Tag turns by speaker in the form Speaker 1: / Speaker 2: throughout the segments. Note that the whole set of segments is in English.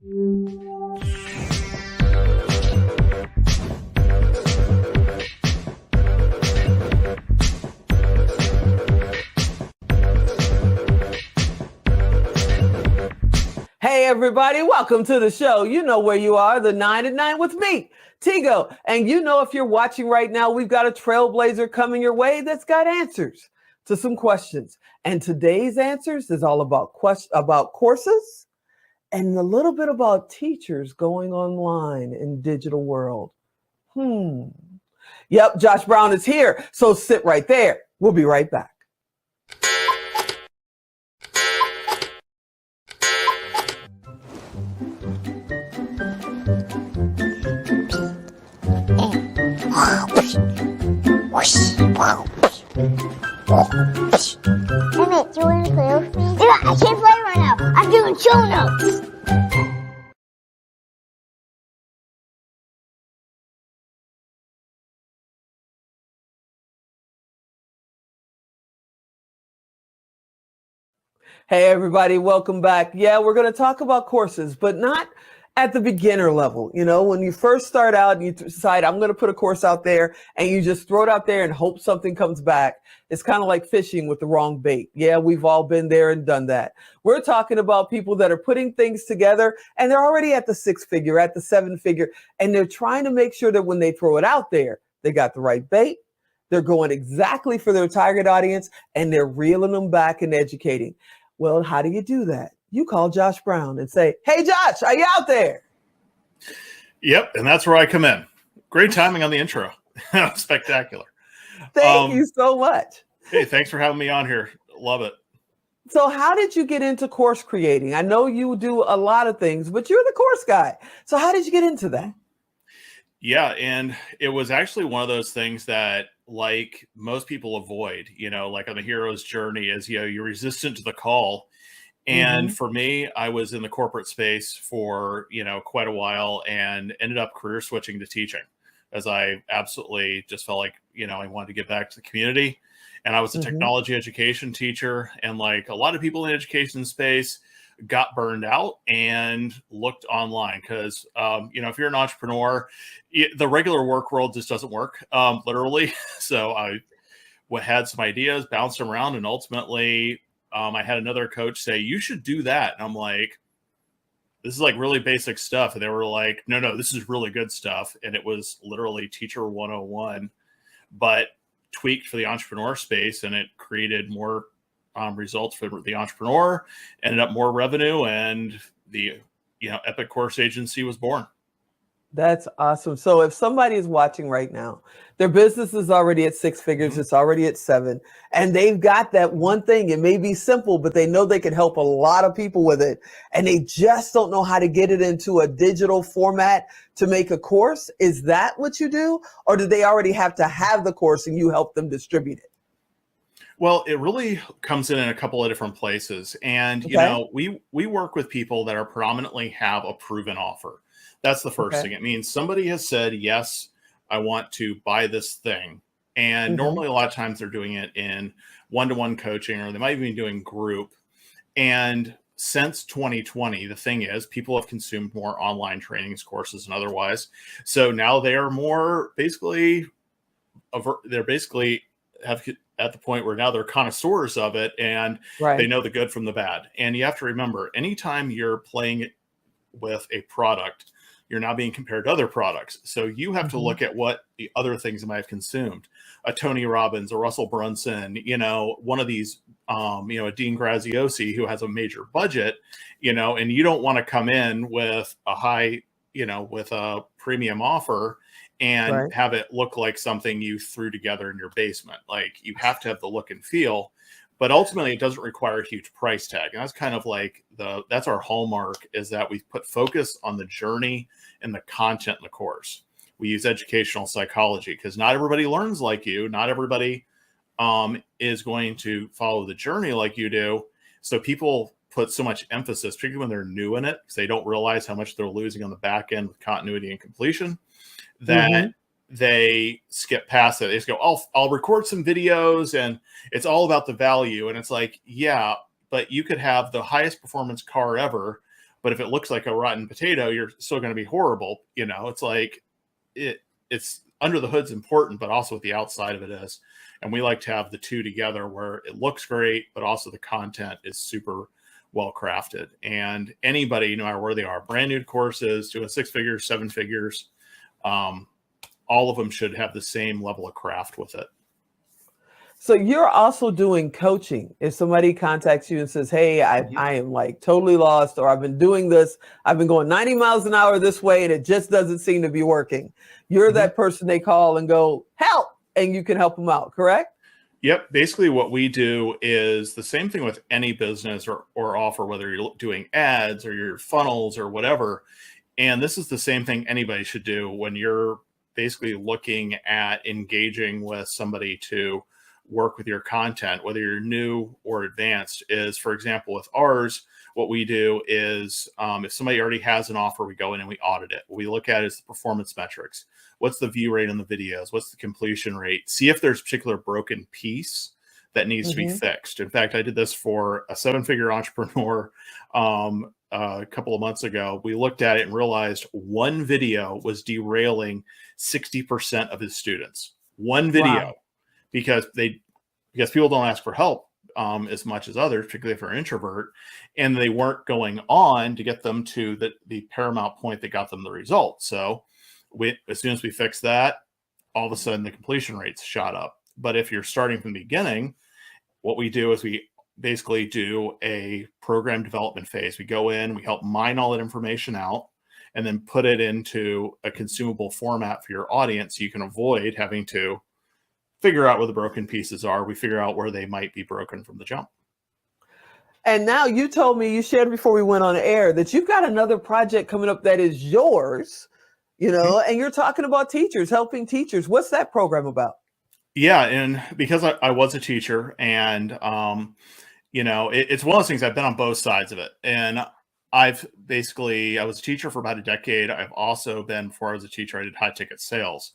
Speaker 1: Hey, everybody, welcome to the show. You know where you are, the 9 at 9 with me, Tigo. And you know, if you're watching right now, we've got a trailblazer coming your way that's got answers to some questions. And today's answers is all about courses and a little bit about teachers going online in digital world. Yep, Josh Brown is here. So sit right there. We'll be right back.
Speaker 2: Emmett, do you want to play with me? Yeah, I can't play right now. I'm doing show notes.
Speaker 1: Hey, everybody, welcome back. Yeah, we're going to talk about courses, but not at the beginner level. You know, when you first start out and you decide, I'm going to put a course out there, and you just throw it out there and hope something comes back. It's kind of like fishing with the wrong bait. Yeah, we've all been there and done that. We're talking about people that are putting things together and they're already at the 6-figure, at the 7-figure, and they're trying to make sure that when they throw it out there, they got the right bait. They're going exactly for their target audience, and they're reeling them back and educating. Well, how do you do that? You call Josh Brown and say, hey, Josh, are you out there?
Speaker 3: Yep, and that's where I come in. Great timing on the intro. Spectacular.
Speaker 1: Thank you so much.
Speaker 3: Hey, thanks for having me on here. Love it.
Speaker 1: So how did you get into course creating? I know you do a lot of things, but you're the course guy. So how did you get into that?
Speaker 3: Yeah, and it was actually one of those things that, like, most people avoid, you know, like on the hero's journey is, you know, you're resistant to the call. And for me, I was in the corporate space for, you know, quite a while and ended up career switching to teaching, as I absolutely just felt like, you know, I wanted to give back to the community. And I was a technology education teacher, and like a lot of people in the education space got burned out and looked online because, you know, if you're an entrepreneur, the regular work world just doesn't work, literally. So I had some ideas, bounced them around, and ultimately I had another coach say, you should do that. And I'm like, this is like really basic stuff. And they were like, no, this is really good stuff. And it was literally Teacher 101, but tweaked for the entrepreneur space, and it created more results for the entrepreneur, ended up more revenue, and the, you know, Epic Course Agency was born.
Speaker 1: That's awesome. So if somebody is watching right now, their business is already at 6 figures, it's already at 7, and they've got that one thing. It may be simple, but they know they can help a lot of people with it, and they just don't know how to get it into a digital format to make a course. Is that what you do? Or do they already have to have the course and you help them distribute it?
Speaker 3: Well, it really comes in a couple of different places. And, you know, we work with people that are predominantly have a proven offer. That's the first thing. It means somebody has said, yes, I want to buy this thing. And normally a lot of times they're doing it in one-to-one coaching, or they might even be doing group. And since 2020, the thing is, people have consumed more online trainings, courses, and otherwise. So now they are more basically, they're basically have at the point where now they're connoisseurs of it, and they know the good from the bad. And you have to remember, anytime you're playing with a product, you're now being compared to other products. So you have to look at what the other things you might have consumed. A Tony Robbins, a Russell Brunson, you know, one of these, you know, a Dean Graziosi who has a major budget, you know, and you don't want to come in with a high, you know, with a premium offer and have it look like something you threw together in your basement. Like, you have to have the look and feel. But ultimately, it doesn't require a huge price tag. And that's kind of like that's our hallmark, is that we put focus on the journey and the content in the course. We use educational psychology because not everybody learns like you. Not everybody is going to follow the journey like you do. So people put so much emphasis, particularly when they're new in it, because they don't realize how much they're losing on the back end with continuity and completion, that they skip past it. They just go, I'll record some videos and it's all about the value. And it's like, yeah, but you could have the highest performance car ever, But if it looks like a rotten potato, you're still going to be horrible. It's like it's under the hood's important, but also what the outside of it is. And we like to have the two together where it looks great, but also the content is super well crafted. And anybody, no matter where they are, brand new courses, doing 6 figures, 7 figures, all of them should have the same level of craft with it.
Speaker 1: So you're also doing coaching. If somebody contacts you and says, hey, I am like totally lost, or I've been doing this, I've been going 90 miles an hour this way and it just doesn't seem to be working. You're that person they call and go, help, and you can help them out, correct?
Speaker 3: Yep. Basically what we do is the same thing with any business or offer, whether you're doing ads or your funnels or whatever. And this is the same thing anybody should do when you're basically looking at engaging with somebody to work with your content, whether you're new or advanced. Is, for example, with ours, what we do is if somebody already has an offer, we go in and we audit it. What we look at is the performance metrics. What's the view rate on the videos? What's the completion rate? See if there's a particular broken piece that needs to be fixed. In fact, I did this for a 7-figure entrepreneur a couple of months ago. We looked at it and realized one video was derailing 60% of his students. One video. Wow. Because people don't ask for help as much as others, particularly if they're an introvert, and they weren't going on to get them to the paramount point that got them the result. So as soon as we fixed that, all of a sudden the completion rates shot up. But if you're starting from the beginning, what we do is we basically do a program development phase. We go in, we help mine all that information out, and then put it into a consumable format for your audience so you can avoid having to figure out where the broken pieces are. We figure out where they might be broken from the jump.
Speaker 1: And now you told me, you shared before we went on air, that you've got another project coming up that is yours, and you're talking about teachers, helping teachers. What's that program about?
Speaker 3: Yeah. And because I was a teacher and, it's one of those things, I've been on both sides of it. And I was a teacher for about a decade. I've also been, before I was a teacher, I did high ticket sales.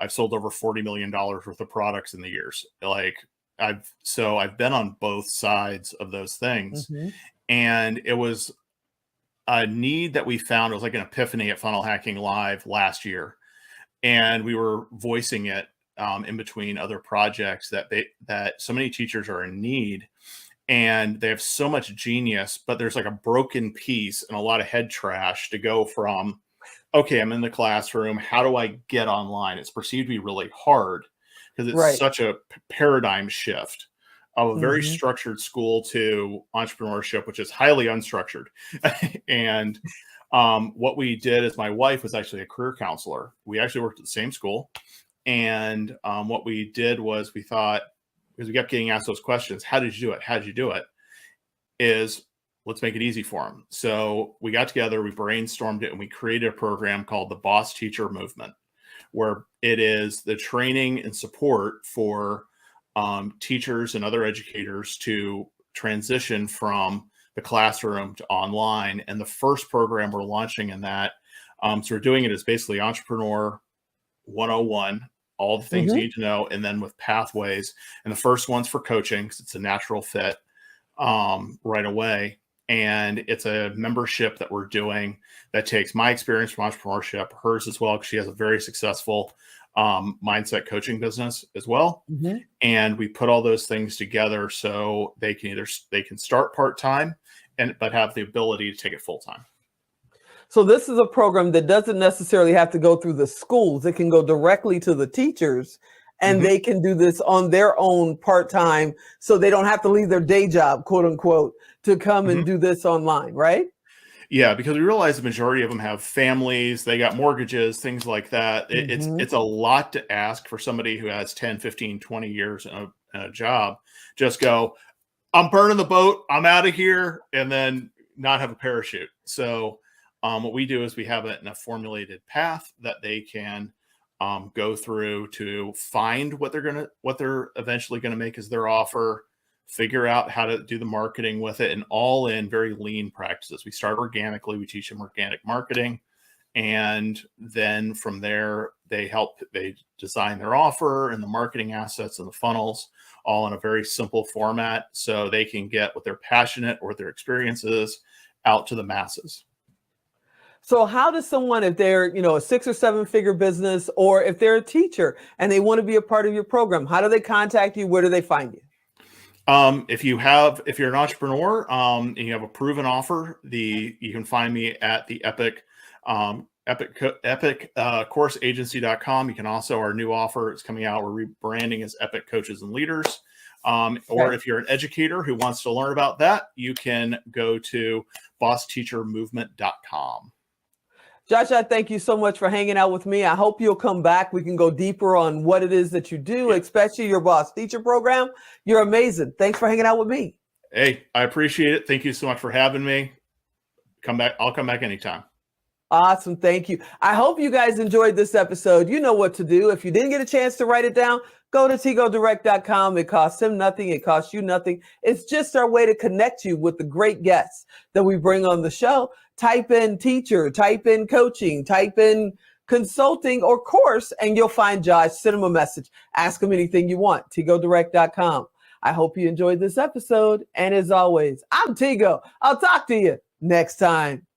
Speaker 3: I've sold over $40 million worth of products in the years. I've been on both sides of those things. And it was a need that we found. It was like an epiphany at Funnel Hacking Live last year. And we were voicing it in between other projects that so many teachers are in need, and they have so much genius, but there's like a broken piece and a lot of head trash to go from, okay, I'm in the classroom, how do I get online? It's perceived to be really hard because it's such a paradigm shift of a very structured school to entrepreneurship, which is highly unstructured. And what we did is, my wife was actually a career counselor. We actually worked at the same school. And what we did was, we thought, because we kept getting asked those questions, how did you do it? How did you do it? Is, let's make it easy for them. So we got together, we brainstormed it, and we created a program called the Boss Teacher Movement, where it is the training and support for teachers and other educators to transition from the classroom to online. And the first program we're launching in that, so we're doing it as basically Entrepreneur 101, all the things you need to know, and then with pathways. And the first one's for coaching, because it's a natural fit right away. And it's a membership that we're doing that takes my experience from entrepreneurship, hers as well, because she has a very successful mindset coaching business as well. And we put all those things together so they can start part-time but have the ability to take it full-time.
Speaker 1: So this is a program that doesn't necessarily have to go through the schools. It can go directly to the teachers, and they can do this on their own part-time, so they don't have to leave their day job, quote unquote, to come and do this online, right? Yeah,
Speaker 3: because we realize the majority of them have families, they got mortgages, things like that. It's a lot to ask for somebody who has 10, 15, 20 years in a job. Just go, I'm burning the boat, I'm out of here, and then not have a parachute. So what we do is we have it in a formulated path that they can go through to find what they're eventually going to make as their offer, figure out how to do the marketing with it, and all in very lean practices. We start organically. We teach them organic marketing. And then from there, they design their offer and the marketing assets and the funnels all in a very simple format, so they can get what they're passionate or what their experience is out to the masses.
Speaker 1: So how does someone, if they're, a 6 or 7 figure business, or if they're a teacher and they want to be a part of your program, how do they contact you? Where do they find you?
Speaker 3: If you're an entrepreneur, and you have a proven offer, you can find me at the Epic courseagency.com. You can also, our new offer is coming out. We're rebranding as Epic Coaches and Leaders. Or if you're an educator who wants to learn about that, you can go to bossteachermovement.com.
Speaker 1: Josh, I thank you so much for hanging out with me. I hope you'll come back. We can go deeper on what it is that you do, especially your Boss Teacher program. You're amazing. Thanks for hanging out with me.
Speaker 3: Hey, I appreciate it. Thank you so much for having me. Come back. I'll come back anytime.
Speaker 1: Awesome. Thank you. I hope you guys enjoyed this episode. You know what to do. If you didn't get a chance to write it down, go to tigodirect.com. It costs him nothing. It costs you nothing. It's just our way to connect you with the great guests that we bring on the show. Type in teacher, type in coaching, type in consulting or course, and you'll find Josh. Send him a message. Ask him anything you want. tigodirect.com. I hope you enjoyed this episode. And as always, I'm Tigo. I'll talk to you next time.